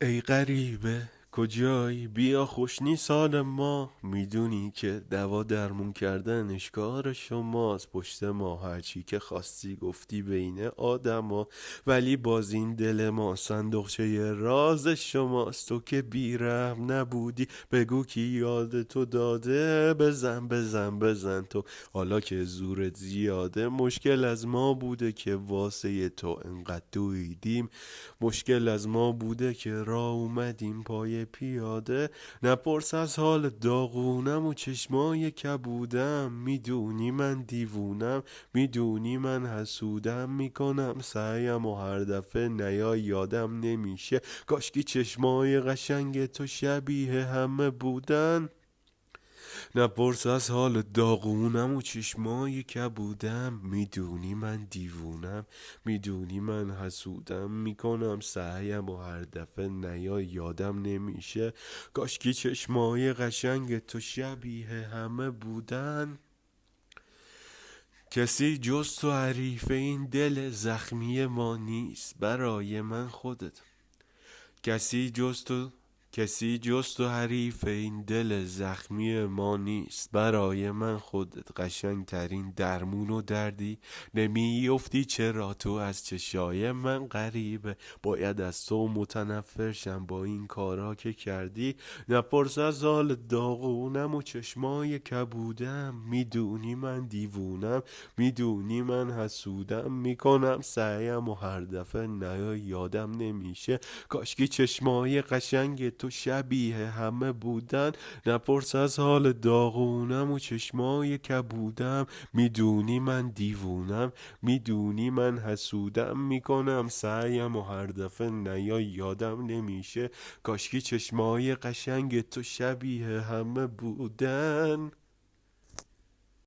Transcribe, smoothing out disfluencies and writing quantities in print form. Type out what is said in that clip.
ای غریبه کجایی؟ بیا خوش نی سال ما، میدونی که دوا درمون کردنش کار شماست. پشت ما هرچی که خواستی گفتی بین آدما، ولی باز این دل ما صندوقچه راز شماست. تو که بیرحم نبودی، بگو کی یاد تو داده، بزن بزن بزن تو. حالا که زورت زیاده، مشکل از ما بوده که واسه تو انقدر دویدیم. مشکل از ما بوده که راه اومدیم پای پیاده. نپرس از حال داغونم و چشمای کبودم، میدونی من دیوونم، میدونی من حسودم، میکنم سعیم و هر دفعه نیای یادم نمیشه. کاشکی چشمای قشنگ تو شبیه همه بودن. نپرس از حال داغونم و چشمای کبودم، میدونی من دیوونم، میدونی من حسودم، میکنم سعیم و هر دفعه نیای یادم نمیشه. کاشکی چشمای قشنگ تو شبیه همه بودن. کسی جز تو حریف این دل زخمی ما نیست، برای من خودت. کسی جز تو کسی جز تو حریف این دل زخمی ما نیست، برای من خودت قشنگ ترین درمون و دردی. نمیافتی چرا تو از چشای من غریبه، باید از تو متنفرشم با این کارا که کردی. نپرس از حال داغونم و چشمای کبودم، میدونی من دیوونم، میدونی من حسودم، میکنم سعیم و هر دفعه نیای یادم نمیشه. کاشکی چشمای قشنگ تو شبیه همه بودن. نپرس از حال داغونم و چشمای کبودم، میدونی من دیوونم، میدونی من حسودم، میکنم سعیم و هر دفعه نیای یادم نمیشه. کاشکی چشمای قشنگ تو شبیه همه بودن.